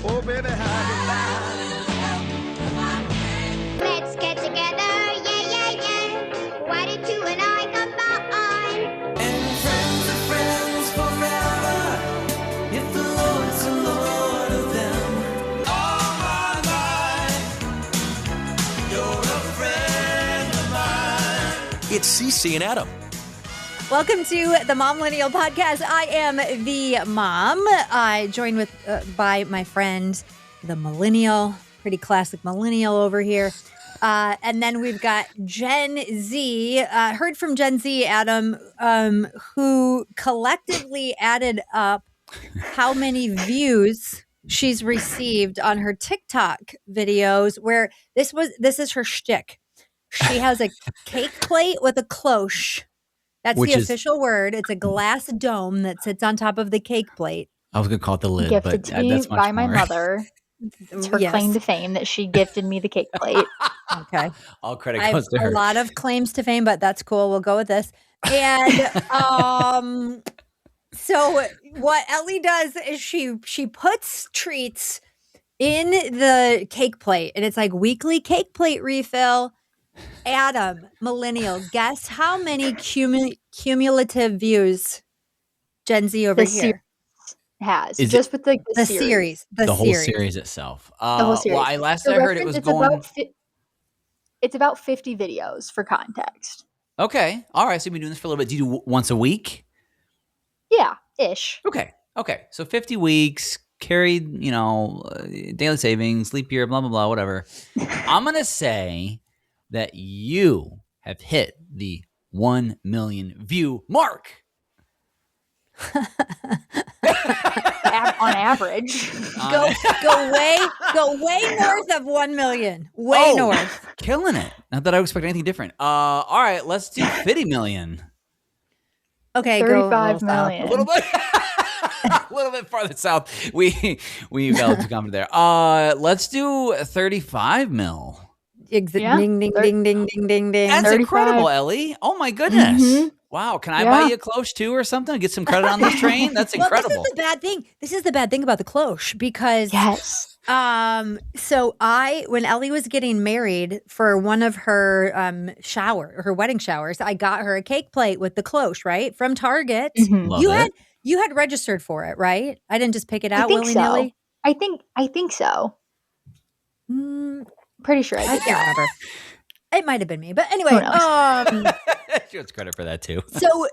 Oh, baby, how you lie. Let's get together, yeah, yeah, yeah. Why don't you and I combine? And friends are friends forever if the Lord's the Lord of them. All my life, you're a friend of mine. It's CC and Adam. Welcome to the Momlennial podcast. I am the mom. I joined by my friend, the millennial, pretty classic millennial over here. And then we've got Gen Z. Heard from Gen Z, Adam, who collectively added up how many views she's received on her TikTok videos. Where this is her shtick. She has a cake plate with a cloche. That's the official word. It's a glass dome that sits on top of the cake plate. I was going to call it the lid, Gifted but to me that's much by more. my mother. It's her claim to fame that she gifted me the cake plate. Okay. All credit I goes have to her. a lot of claims to fame, but that's cool. We'll go with this. And so what Ellie does is she puts treats in the cake plate, and it's like weekly cake plate refill. Adam, millennial, guess how many cumulative views Gen Z over here has Is just with the series. The whole series itself. The whole series. Well, I heard it was going. It's about 50 videos for context. Okay. All right. So you've been doing this for a little bit. Do you do once a week? Yeah, ish. Okay. So 50 weeks, carried, daily savings, leap year, blah, blah, blah, whatever. I'm going to say that you have hit the 1 million view mark. On average. Go way north of 1 million. Way north. Killing it. Not that I would expect anything different. All right, let's do 50 million. Okay, 35 million. A little bit. A little bit farther south. We got to come there. Let's do 35 mil. Ding, ding, ding, ding, ding, ding, ding. That's 35. incredible, Ellie. Oh my goodness. Mm-hmm. Wow. Can I buy you a cloche too or something? Get some credit on this train? That's incredible. This is the bad thing. This is the bad thing about the cloche because Yes. so when Ellie was getting married for one of her her wedding showers, I got her a cake plate with the cloche, right? From Target. Mhm. Love it. You had registered for it, right? I didn't just pick it I out think willy-nilly. so. I think so. Pretty sure I I did can't that. remember. It might have been me, but anyway. Who knows? She gets credit for that too. So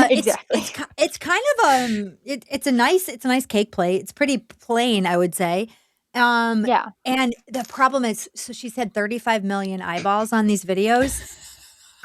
Exactly. it's kind of it's a nice cake plate. It's pretty plain, I would say. Yeah. And the problem is, so she said 35 million eyeballs on these videos.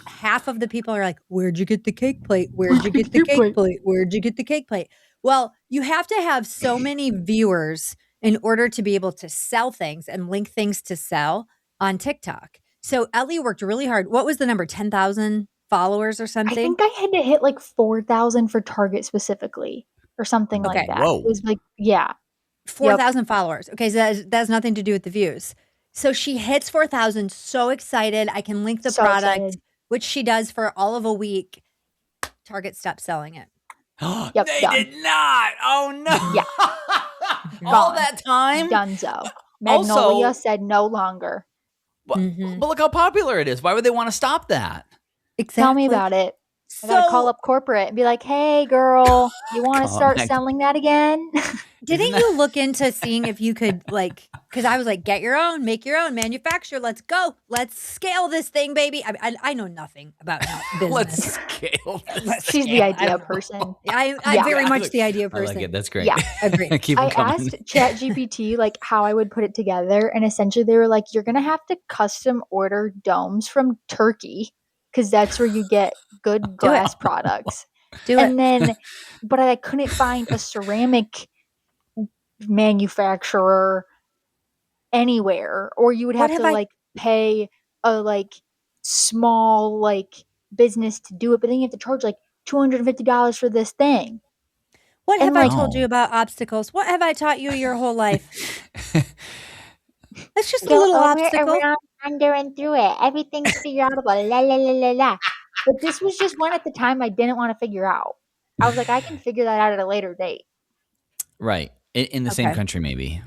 Half of the people are like, "Where'd you get the cake plate? Where'd you get the cake plate? Where'd you get the cake plate?" Well, you have to have so many viewers in order to be able to sell things and link things to sell on TikTok. So Ellie worked really hard. What was the number? 10,000 followers or something? I think I had to hit like 4,000 for Target specifically or something like that. Whoa. It was like, yeah. 4,000 followers. Okay, so that has nothing to do with the views. So she hits 4,000. So excited. I can link the product, Excited. which she does for all of a week. Target stopped selling it. Yep, They done. did not. Oh no. Yeah. All Gone. that time. Dunzo. Also- Magnolia said no longer. But, Mhm. but look how popular it is. Why would they want to stop that? Exactly. Tell me about it. I gotta call up corporate and be like, "Hey, girl, you want to Call start back. selling that again?" Didn't you look into seeing if you could because I was like, get your own, make your own, manufacture. Let's go. Let's scale this thing, baby. I know nothing about business. Let's scale this. She's the idea person. I'm Yeah. very I much like- the idea I person. like it. That's great. Yeah. Agreed. Keep I them coming. asked ChatGPT like how I would put it together, and essentially they were like, "You're gonna have to custom order domes from Turkey because that's where you get good glass products." Do And it. then, but I couldn't find a ceramic manufacturer anywhere, or you would What have have to I- like pay a small business to do it, but then you have to charge like $250 for this thing. What and, have I like- told you about obstacles? What have I taught you your whole life? It's just a Go little over, obstacle. around, under, and through it. Everything's figureoutable. La la la la la. But this was just one at the time I didn't want to figure out. I was like, I can figure that out at a later date. Right. In the same Okay. country, maybe.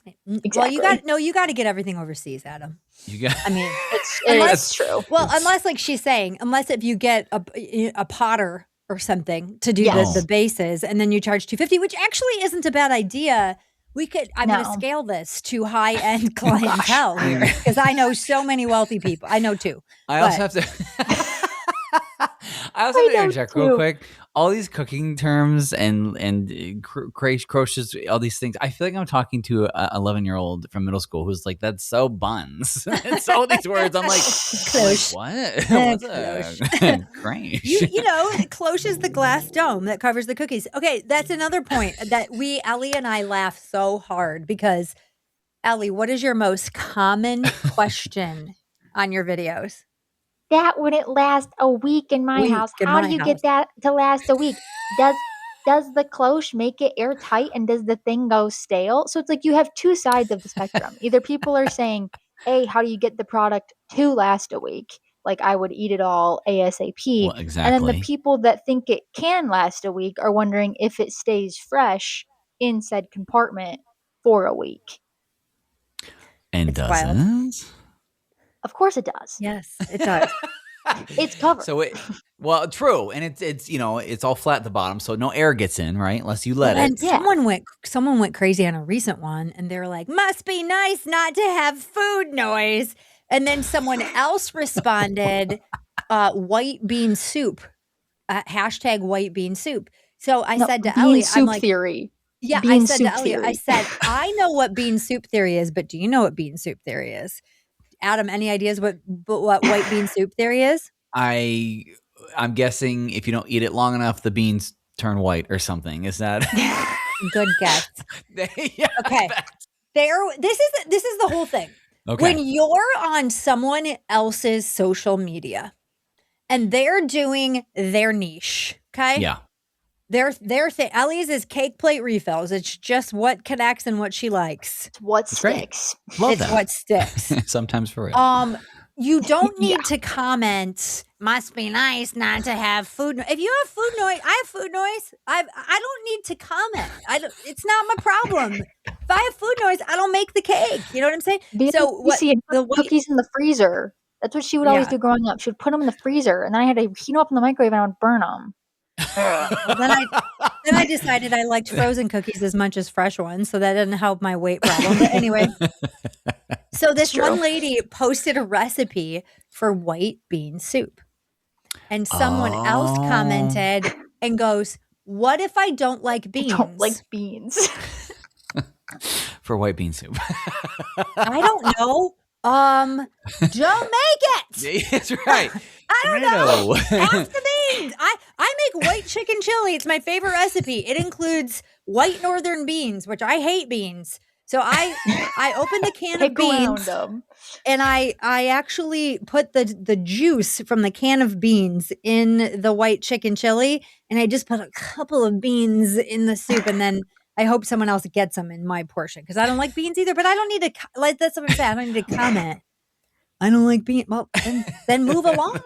Well, Exactly. you got to get everything overseas, Adam. You got. I mean, It's true. unless like she's saying, unless if you get a potter or something to do the Yes. bases, and then you charge $250, which actually isn't a bad idea. I'm going to No. scale this to high end clientele I here mean- because I know so many wealthy people. I know two. I also but- have to. I also have to know interject real too. quick. All these cooking terms and croches, all these things. I feel like I'm talking to a 11-year-old from middle school who's like, "That's so buns." And so all these words, I'm like, Cloche. what? What's Cloche. a crash? You know, cloche is the glass dome that covers the cookies. Okay, that's another point that Ellie and I laugh so hard because, Ellie, what is your most common question on your videos? That wouldn't last a week in my house. In How my do you house. get that to last a week? Does the cloche make it airtight and does the thing go stale? So it's like you have two sides of the spectrum. Either people are saying, "Hey, how do you get the product to last a week?" Like I would eat it all ASAP. Well, And then the exactly. people that think it can last a week are wondering if it stays fresh in said compartment for a week. And It's wild. doesn't. Of course it does. Yes, it does. It's covered. So well, true, and it's it's all flat at the bottom, so no air gets in, right? Unless you let And it. Yeah. someone went crazy on a recent one, and they were like, "Must be nice not to have food noise." And then someone else responded, "White bean soup." Hashtag white bean soup. So I No, said to bean Ellie, I'm soup like, theory. yeah, I Bean said to soup Ellie, I theory. said, I know what bean soup theory is, but do you know what bean soup theory is? Adam, any ideas what white bean soup theory is? I'm guessing if you don't eat it long enough, the beans turn white or something. Is that? Good guess. Yeah, Okay. This is the whole thing. Okay. When you're on someone else's social media and they're doing their niche, okay? Yeah. Their thing. Ellie's is cake plate refills. It's just what connects and what she likes. It's what It's great. sticks. Love It's that. what sticks. Sometimes for real. You don't need Yeah. to comment. Must be nice not to have food. If you have food noise, I have food noise. I don't need to comment. It's not my problem. If I have food noise, I don't make the cake. You know what I'm saying? So what See, the white? cookies in the freezer. That's what she would always Yeah. do growing up. She would put them in the freezer, and then I had to heat them up in the microwave, and I would burn them. Well, then I decided I liked frozen cookies as much as fresh ones, so that didn't help my weight problem. But anyway, so this true. one lady posted a recipe for white bean soup, and someone else Oh. commented and goes, "What if I don't like I beans? don't like beans. For white bean soup. I don't know. Don't make it. That's right. I don't know. Tomato. Ask the beans. I make white chicken chili. It's my favorite recipe. It includes white northern beans, which I hate beans. So I opened the can of Pick around beans them. and I actually put the juice from the can of beans in the white chicken chili, and I just put a couple of beans in the soup, and then I hope someone else gets them in my portion because I don't like beans either. But I don't need to like that's what I'm saying. I don't need to comment. I don't like beans. Well, then move along.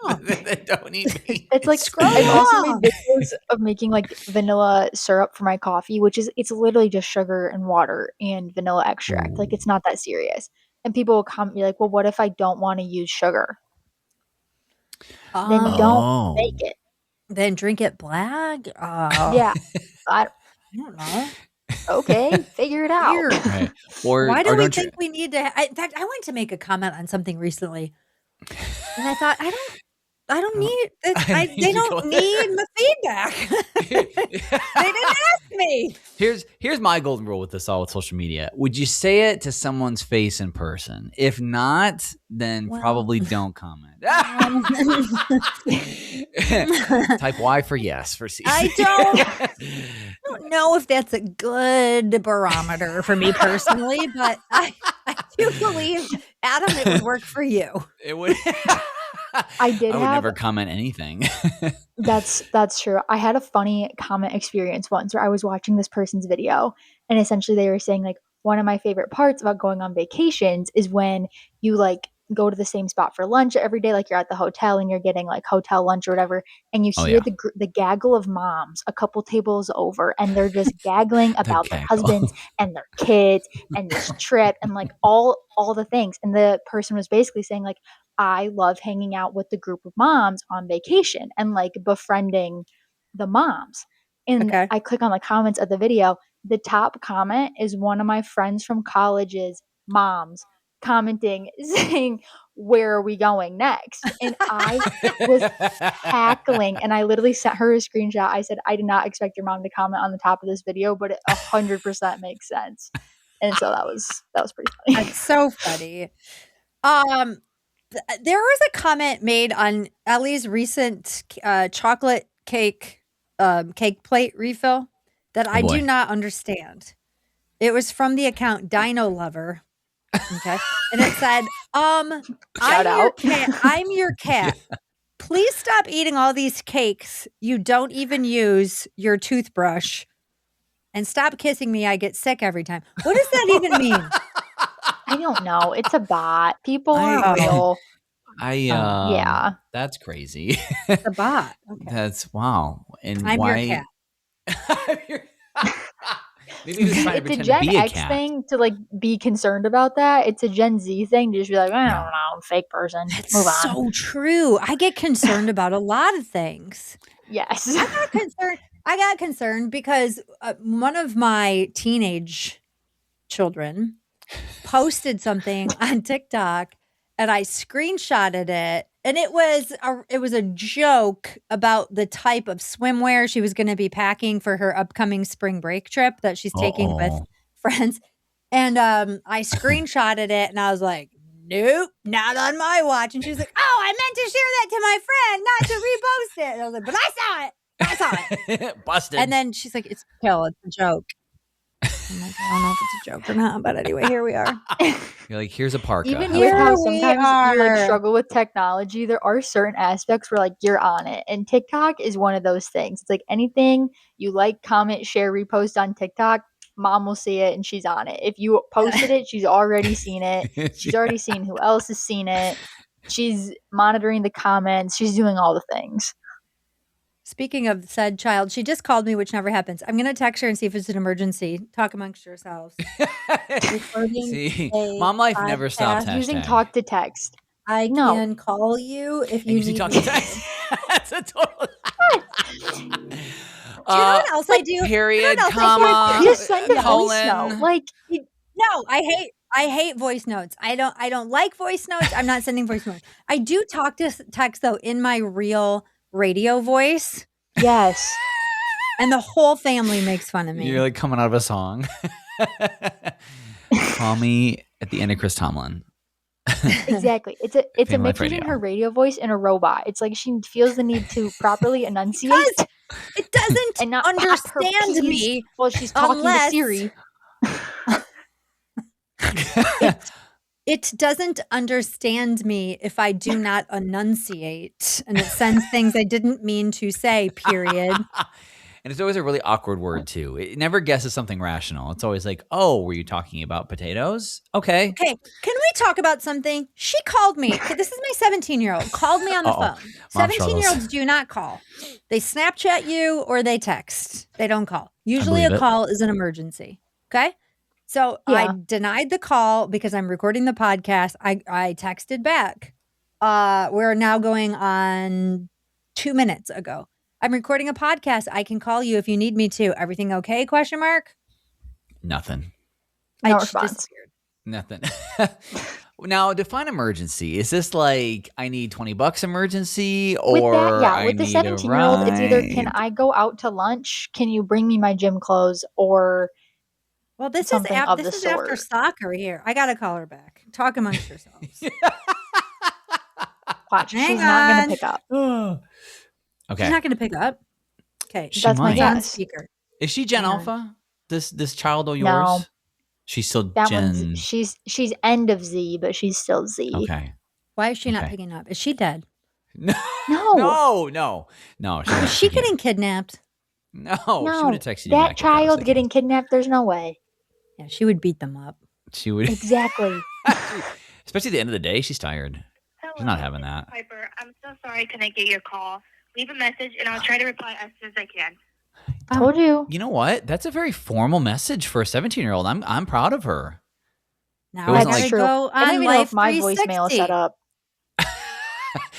Don't eat beans. It's like Scroll I've also along. made videos of making like vanilla syrup for my coffee, which is it's literally just sugar and water and vanilla extract. Like it's not that serious. And people will come be like, "Well, what if I don't want to use sugar?" Then you don't make it. Then drink it black. Yeah. I don't know. Okay, figure it out. Weird. Right. Or Why do or we don't you- think we need to? In fact, I went to make a comment on something recently, and I thought I don't need. need They to go don't there. need my feedback. They didn't ask me. Here's my golden rule with this all with social media. Would you say it to someone's face in person? If not, then Well, probably don't comment. Type Y for yes for C. I don't know if that's a good barometer for me personally, but I do believe, Adam, it would work for you. It would. I would never comment anything. That's true. I had a funny comment experience once where I was watching this person's video and essentially they were saying like one of my favorite parts about going on vacations is when you like go to the same spot for lunch every day, like you're at the hotel and you're getting like hotel lunch or whatever, and you Oh, hear yeah. the gaggle of moms a couple tables over, and they're just gaggling The about their gaggle. husbands and their kids and this trip and like all the things. And the person was basically saying like, I love hanging out with the group of moms on vacation and like befriending the moms. And Okay. I click on the comments of the video. The top comment is one of my friends from college's moms commenting saying, where are we going next? And I was cackling, and I literally sent her a screenshot. I said, I did not expect your mom to comment on the top of this video, but it 100% makes sense. And so that was pretty funny. That's so funny. There was a comment made on Ellie's recent chocolate cake cake plate refill that I do boy. not understand. It was from the account Dino Lover. Okay. And it said, Shout I'm your out. cat. I'm your cat. Please stop eating all these cakes. You don't even use your toothbrush. And stop kissing me. I get sick every time. What does that even mean? I don't know. It's a bot. People aren't I- real. Yeah. That's crazy. It's a bot. Okay. That's wow. And I'm your why? cat. Maybe he was trying to It's a pretend to Gen be a X cat. thing to like be concerned about that. It's a Gen Z thing to just be like, I Yeah. don't know, fake person. That's Move on. so true. I get concerned about a lot of things. Yes. I got concerned because one of my teenage children posted something on TikTok, and I screenshotted it, and it was a joke about the type of swimwear she was going to be packing for her upcoming spring break trip that she's taking with Uh-oh. friends. And I screenshotted it, and I was like, nope, not on my watch. And she was like, oh, I meant to share that to my friend, not to repost it. And I was like, but I saw it. Busted. And then she's like, it's chill. It's a joke. I'm like, I don't know if it's a joke or not, but anyway, here we are. You're like, here's a parka. Even Have with fun. how Here we sometimes you like are. struggle with technology, there are certain aspects where like you're on it. And TikTok is one of those things. It's like anything you like, comment, share, repost on TikTok, mom will see it and she's on it. If you posted it, she's already seen it. She's already seen who else has seen it. She's monitoring the comments. She's doing all the things. Speaking of said child, she just called me, which never happens. I'm going to text her and see if it's an emergency. Talk amongst yourselves. Recording See, a mom life never stops. podcast. Using Hashtag. talk to text. I No. can call you if And you see need talk me. to text. That's a total. Do you know what else I do? You know Period, what else I comma, do? Just send a voice colon. note. Like No, I hate voice notes. I don't like voice notes. I'm not sending voice notes. I do talk to text though in my real radio voice, yes. and the whole family makes fun of me. You're like coming out of a song. Call me at the end of Chris Tomlin. Exactly. It's a Family mix Life between Radio. her radio voice and a robot. It's like she feels the need to properly enunciate Because it doesn't and not pop her understand P's me while she's talking unless- to Siri. It doesn't understand me if I do not enunciate, and it sends things I didn't mean to say, period. And it's always a really awkward word too. It never guesses something rational. It's always like, "Oh, were you talking about potatoes?" Okay. Okay, can we talk about something? She called me. Okay, this is my 17-year-old. Called me on the Uh-oh. phone. Mom 17-year-olds do not call. They Snapchat you or they text. They don't call. Usually believe a it. call is an emergency. Okay? So I Yeah. denied the call because I'm recording the podcast. I texted back. We're now going on 2 minutes ago. I'm recording a podcast. I can call you if you need me to. Everything okay? Question mark. Nothing. No She response. disappeared. Nothing. Now, define emergency. Is this like I need $20 emergency, With or that, yeah, I with the need a 17-year-old, it's either can ride? I go out to lunch? Can you bring me my gym clothes? Or Well, this something is of this the is after sort. soccer here. I gotta call her back. Talk amongst yourselves. watch, Hang she's not on. gonna pick up. Okay. She's not gonna pick up. Okay, She That's my might. on guess. speaker. Is she Gen Hang on. Alpha? This child of yours? No. She's still That Gen. one's she's end of Z, but she's still Z. Okay. Why is she not Okay. picking up? Is she dead? No. No. No. She's Is not she picking getting kidnapped? No, she would No, have texted you that back if that was child the getting case. kidnapped, there's no way. Yeah, she would beat them up. She would. Exactly. Especially at the end of the day, she's tired. Hello, She's not having this is that. Piper. I'm so sorry I couldn't get your call. Leave a message and I'll try to reply as soon as I can. Told you. You know what? That's a very formal message for a 17-year-old. I'm proud of her. Now It I wasn't gotta like- go I don't on even know Life if my voicemail is 360. set up.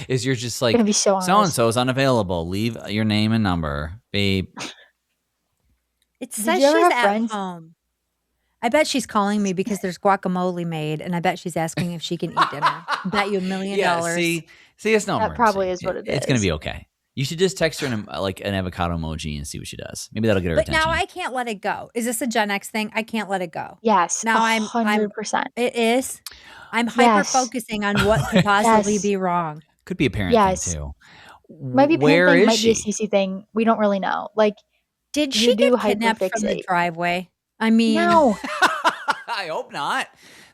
Is you're just I'm like gonna be so honest. and so is unavailable. Leave your name and number, babe. It Did says you ever she's have at friends? home. I bet she's calling me because there's guacamole made, and I bet she's asking if she can eat dinner. Bet you $1 million. See, it's no That emergency. probably is what it It's gonna is. be okay. You should just text her an avocado emoji and see what she does. Maybe that'll get her But attention. now I can't let it go. Is this a Gen X thing? I can't let it go. Yes. Now I'm 100%. It is. I'm hyper Yes. focusing on what could possibly Yes. be wrong. Could be a parent Yes. thing too. Might be a Where parent thing, is might be a she? CC thing. We don't really know. Like, Did You she do get kidnapped from the hyperfixate. driveway? I mean, no. I hope not.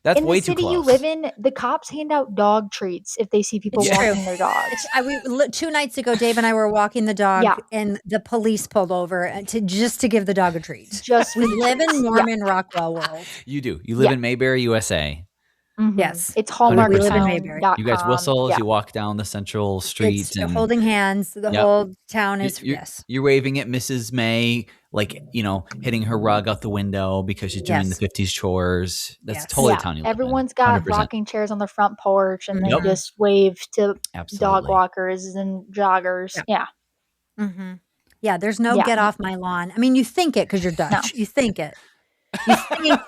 That's In way the city too close. you live in, the cops hand out dog treats if they see people It's true. walking their dogs. we 2 nights ago, Dave and I were walking the dog, Yeah. and the police pulled over to give the dog a treat. Just We for the live in treats. Norman Rockwell world. You do. You live Yeah. in Mayberry, USA. Mhm. Yes. It's 100%. We live in Mayberry. You guys whistle Yeah. as you walk down the central street. It's and holding hands. The Yep. whole town is you're, yes. you're waving at Mrs. May, like, hitting her rug out the window because she's doing the Yes. 50s chores. That's Yes. totally Yeah. town you live in. Everyone's got 100%. rocking chairs on their front porch and Mhm. they just wave to Absolutely. dog walkers and joggers. Yeah. Yeah. Mm-hmm. Yeah, there's no Yeah. get off my lawn. I mean, you think it because you're Dutch. No. You think it. You think,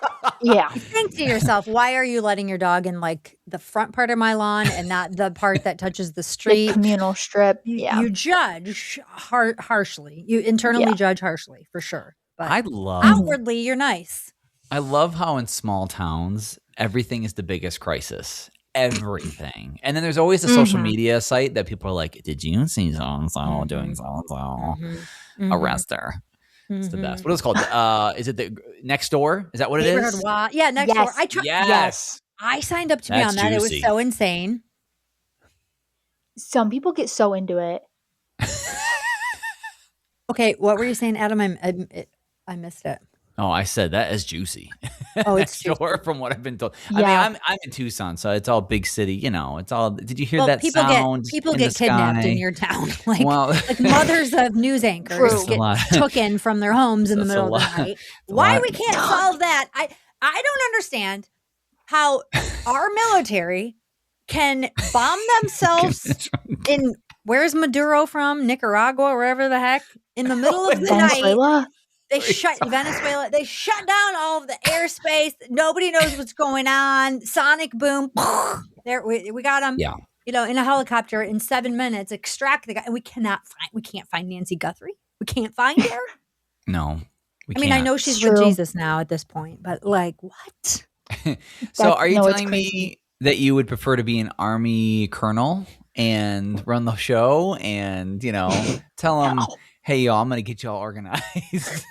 Yeah. you think to yourself, why are you letting your dog in like the front part of my lawn and not the part that touches the The street? communal strip. You, Yeah. you judge harshly. You internally judge harshly for sure. But I love outwardly, you're nice. I love how in small towns everything is the biggest crisis. Everything. And then there's always a social media site that people are like, did you see so and so doing so and so? Arrest her. It's the best. What is it called? Is it the next door? Is that what it Neighborhood is? watch. Yeah, next door. Yes. Yes. I signed up to be That's on that. It juicy. was so insane. Some people get so into it. Okay, what were you saying, Adam? I missed it. Oh, I said that is juicy. Oh, it's Next juicy. door from what I've been told. Yeah. I mean, I'm in Tucson, so it's all big city. It's all. Did you hear Well, that people sound? get in the kidnapped sky? in your town, like Well, like mothers of news anchors True. get a lot. taken from their homes in the That's a middle of the lot. night. It's a Why lot. we can't solve that? I don't understand how our military can bomb themselves in where's Maduro from? Nicaragua, wherever the heck, in the middle of the night. Venezuela. They shut Venezuela. They shut down all of the airspace. Nobody knows what's going on. Sonic boom. There we got them. Yeah. In a helicopter in 7 minutes. Extract the guy, and we can't find Nancy Guthrie. We can't find her. No. We I mean, I can't. know she's It's with true. Jesus now at this point, but like, what? So, are you No, it's telling crazy. me that you would prefer to be an army colonel and run the show and tell them, No. hey, y'all, I'm gonna get y'all organized?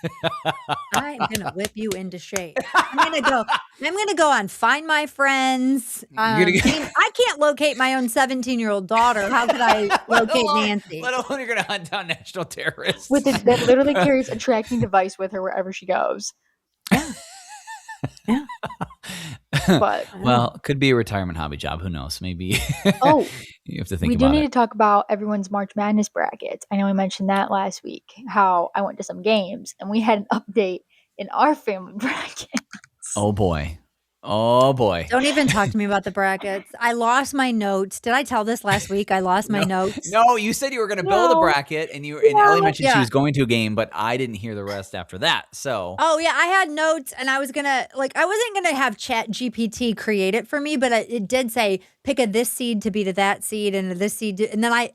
I'm gonna whip you into shape. I'm gonna go on Find My Friends. I mean, I can't locate my own 17-year-old daughter. How could I locate Nancy? Let alone you're gonna hunt down national terrorists. With it that literally carries a tracking device with her wherever she goes. Yeah. But Well, could be a retirement hobby job. Who knows? Maybe. oh, You have to think we do about need it. to talk about everyone's March Madness brackets. I know we mentioned that last week, how I went to some games and we had an update in our family bracket. Oh boy. Oh boy. Don't even talk to me about the brackets. I lost my notes. Did I tell this last week? I lost my notes. No, you said you were going to build a No. bracket, and Ellie mentioned she Yeah. was going to a game, but I didn't hear the rest after that. So Oh yeah, I had notes, and I wasn't gonna have Chat GPT create it for me, but it did say pick a this seed to beat a that seed and a this seed, and then I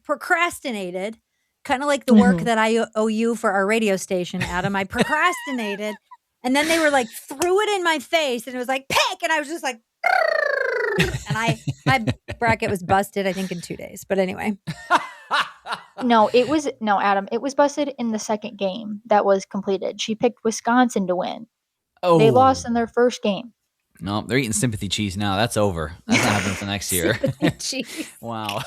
procrastinated, kind of like the work that I owe you for our radio station, Adam. I procrastinated, and then they were like threw it in my face, and it was like pick, and I was just like, and my bracket was busted, I think, in 2 days. But anyway. No, Adam. It was busted in the second game that was completed. She picked Wisconsin to win. oh, They lost in their first game. No, they're eating sympathy cheese now. That's over. That's not happening for next year. Jeez. Wow,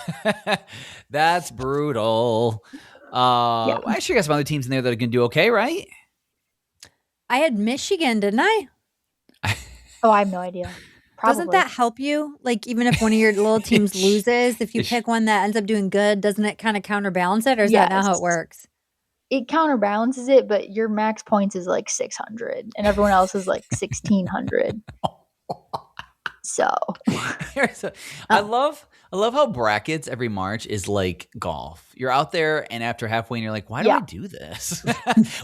that's brutal. I sure got some other teams in there that are going to do okay, right? I had Michigan, didn't I? Oh, I have no idea. Probably. Doesn't that help you? Like, even if one of your little teams loses, if you pick one that ends up doing good, doesn't it kind of counterbalance it? Or is that not how it Yes. works? It counterbalances it, but your max points is like 600 and everyone else is like 1600. So, I love how brackets every March is like golf. You're out there, and after halfway, and you're like, "Why do I Yeah. do this?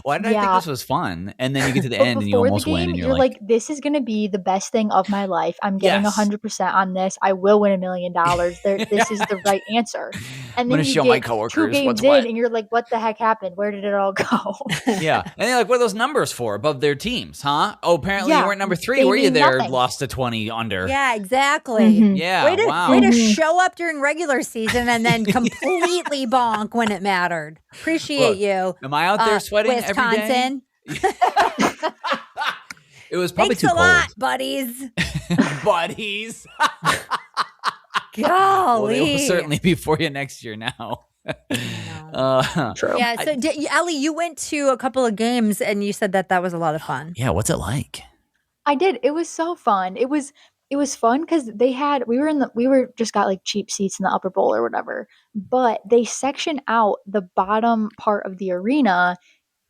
Why did I think Yeah. this was fun?" And then you get to the but end, and you before the almost win, game, and you're like, this is going to be the best thing of my life. I'm getting Yes. 100% on this. I will win $1 million. This is the right answer. I'm And gonna then you show my get 2 coworkers games what's in what. and you're like, what the heck happened? Where did it all go? Yeah, and they're like, "What are those numbers for above their teams, huh? Oh, apparently you Yeah, weren't number 3, they were you? mean There, nothing. lost to 20 under. Yeah, exactly. Mhm. Yeah, Way to wow. show up during regular season and then completely bonk when it mattered. Appreciate Look, you. am I out there sweating every day? Wisconsin. It was probably Thanks too a cold, lot, buddies. buddies. Golly. Well, they will certainly be for you next year now. True. Yeah. So, Ellie, you went to a couple of games and you said that was a lot of fun. Yeah, what's it like? I did. It was so fun. It was fun because we were just got like cheap seats in the upper bowl or whatever. But they section out the bottom part of the arena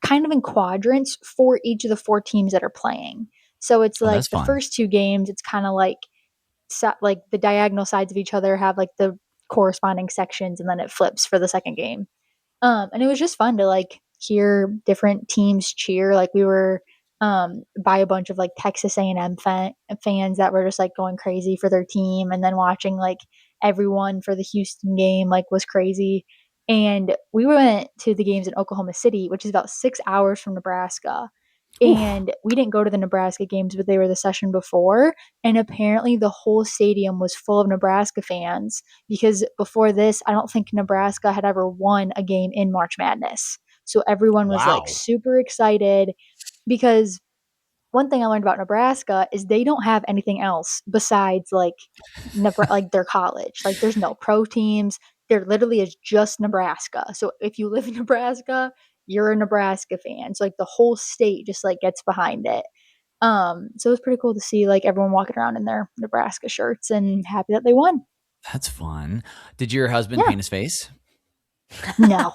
kind of in quadrants for each of the 4 teams that are playing. So it's Oh, like that's the fun. first 2 games, it's kind of like like the diagonal sides of each other have like the corresponding sections, and then it flips for the second game. And it was just fun to like hear different teams cheer. Like we were by a bunch of like Texas A&M fans that were just like going crazy for their team, and then watching like everyone for the Houston game like was crazy. And we went to the games in Oklahoma City, which is about 6 hours from Nebraska. And we didn't go to the Nebraska games, but they were the session before. And apparently the whole stadium was full of Nebraska fans because before this, I don't think Nebraska had ever won a game in March Madness. So everyone was like Wow. super excited because one thing I learned about Nebraska is they don't have anything else besides like like their college. Like there's no pro teams. There literally is just Nebraska. So if you live in Nebraska, you're a Nebraska fan. So like the whole state just like gets behind it. So it was pretty cool to see like everyone walking around in their Nebraska shirts and happy that they won. That's fun. Did your husband Yeah. paint his face? No.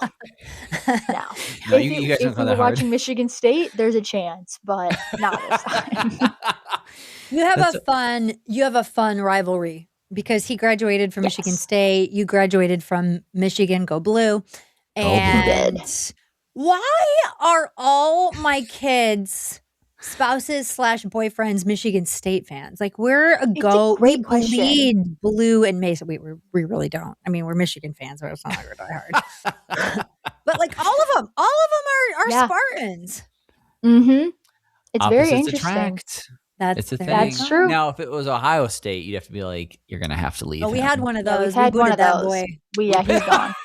No. No, If you guys don't if go we that were hard. watching Michigan State, there's a chance, but not this time. You have That's a fun rivalry because he graduated from Michigan Yes. State. You graduated from Michigan. Go Blue. Blue. And why are all my kids spouses / boyfriends Michigan State fans? Like we're a a great we question. bleed blue and Mason. We really don't. I mean, we're Michigan fans, but it's not like we're diehard. But like all of them are Yeah. Spartans. Mm-hmm. It's very Opposites interesting. attract. That's It's a thing. That's true. Now, if it was Ohio State, you'd have to be like, you're gonna have to leave. But we him. had one of Yeah, those. we've had we one booted of that those. boy. He's gone.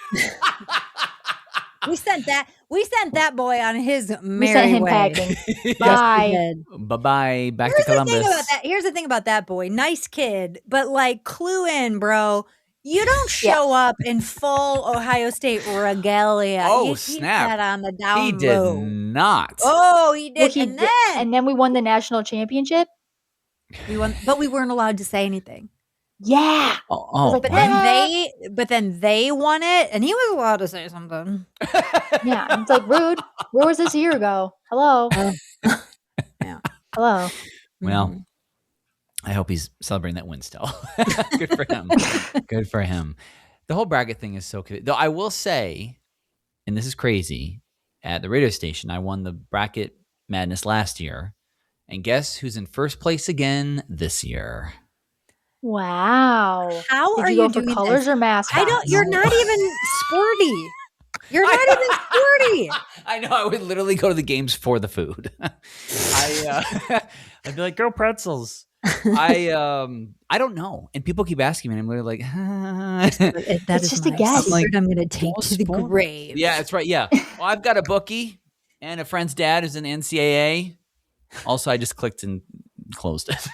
We sent that boy on his We merry sent him way. packing. Yes, we Bye. did. Bye-bye. Back Here's to Columbus. the thing about that boy. Nice kid, but like clue in, bro. You don't show up in full Ohio State regalia. Oh, You keep snap. that on the down He did low. not. Oh, he did. Well, he and did- then and then we won the national championship. we won, but we weren't allowed to say anything. Yeah. Oh, like, But what? then they won it, and he was allowed to say something. Yeah. And it's like rude. Where was this a year ago? Hello. Yeah. Hello. Well, Mhm. I hope he's celebrating that win still. Good for him. Good for him. The whole bracket thing is so cool. Though I will say, and this is crazy, at the radio station, I won the bracket madness last year. And guess who's in first place again this year? Wow. How Did are you you go for doing colors this? or mascots? I don't. You're not even sporty. You're not even sporty. I know. I would literally go to the games for the food. I'd be like, "Go pretzels." I don't know, and people keep asking me, and I'm literally like, That It's is just a my guess. secret I'm going to take Well, to the sport- grave. Yeah, that's right. Yeah. Well, I've got a bookie and a friend's dad who's in NCAA. Also, I just clicked and closed it,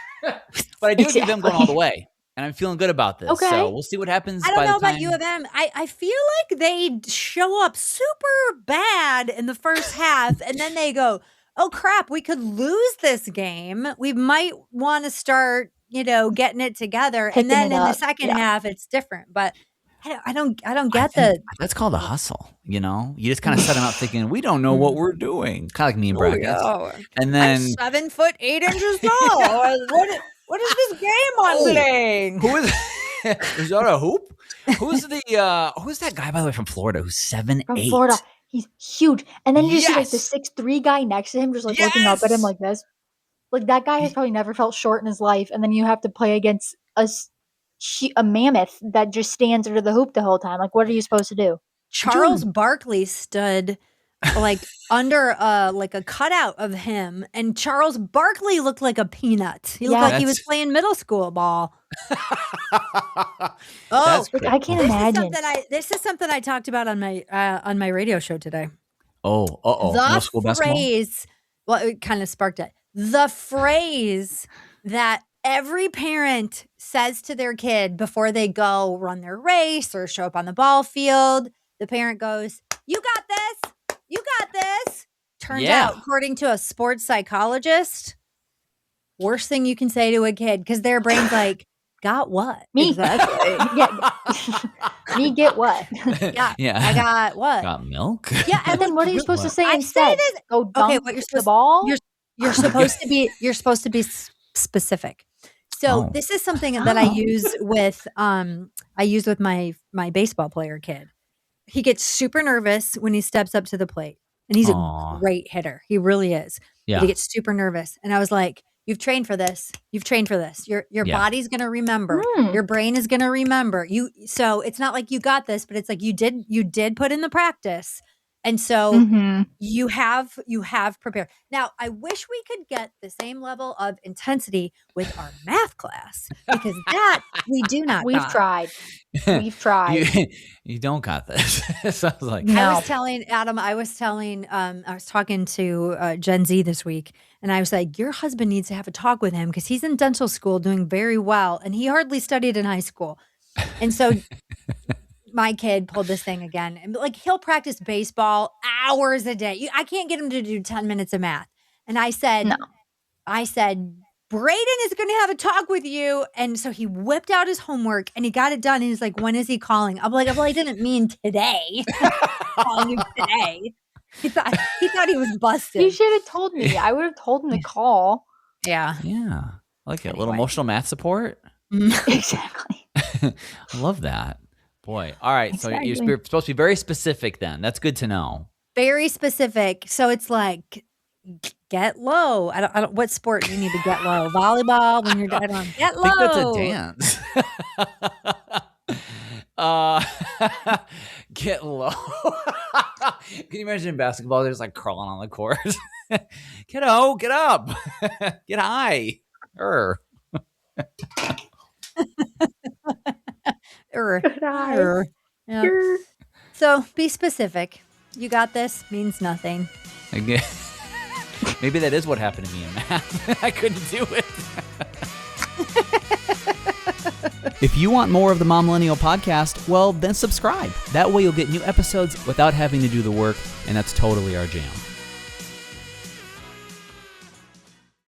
but I do give them going all the way, and I'm feeling good about this. Okay. So we'll see what happens. I don't by know the about time- U of M. I feel like they show up super bad in the first half, and then they go, oh crap, we could lose this game. We might want to start, getting it together. And Picking then it in the up. second Yeah. half, it's different. But I don't I get think the. that's called a hustle. You just kind of set them up thinking we don't know what we're doing, kind of like me and brackets. And I'm then 7'8" tall. What is this game I'm playing? who is is that a hoop? Who's that guy by the way from Florida who's 7'8"? From Florida. He's huge. And then you see like the Yes! 6'3" guy next to him just like looking up at him Yes! like this. Like that guy has probably never felt short in his life. And then you have to play against a mammoth that just stands under the hoop the whole time. Like, what are you supposed to do? Charles Barkley stood like under like a cutout of him, and Charles Barkley looked like a peanut. He looked Yeah. like he was playing middle school ball. That's Like, I can't imagine. This is something I talked about on my radio show today. Middle school The basketball? phrase, well, it kind of sparked it. The phrase that every parent says to their kid before they go run their race or show up on the ball field, the parent goes, "You got this. You got this." Turns out, according to a sports psychologist, worst thing you can say to a kid because their brain's like, "Got what?" Me. Exactly. Me get what? Yeah. I got what? Got milk? Yeah, And then what are you supposed to say I instead? say this- Go dunk what you're the supposed ball? You're supposed to be specific. So this is something that I use with my baseball player kid. He gets super nervous when he steps up to the plate, and he's a great hitter. He really is. Yeah. But he gets super nervous, and I was like, "You've trained for this. You've trained for this. Your body's gonna remember. Your brain is gonna remember you. So it's not like you got this, but it's like you did put in the practice." And so you have prepared. Now, I wish we could get the same level of intensity with our math class because that we do not. We've tried. We've tried. You don't got this. Sounds like No. I was telling Adam. I was talking to Gen Z this week, and I was like, "Your husband needs to have a talk with him because he's in dental school doing very well, and he hardly studied in high school." And so my kid pulled this thing again, and like he'll practice baseball hours a day. I can't get him to do 10 minutes of math. And I said, No. Brayden is going to have a talk with you. And so he whipped out his homework and he got it done. And he's like, when is he calling? I'm like, well, I didn't mean today. Calling you today. He thought he was busted. You should have told me. I would have told him to call. Yeah. Yeah. I like it. A little Anyway. emotional math support. Exactly. I love that. Boy. All right. So Exactly. you're supposed to be very specific then. That's good to know. Very specific. So it's like, get low. I don't what sport do you need to get low? Volleyball when you're get low. I think that's a dance. Get low. Can you imagine in basketball? They're just like crawling on the court. Kiddo, get up. Get high. Yeah. So be specific. You got this means nothing. Again. Maybe that is what happened to me in math. I couldn't do it. If you want more of the Momlennial podcast, well, then subscribe. That way you'll get new episodes without having to do the work, and that's totally our jam.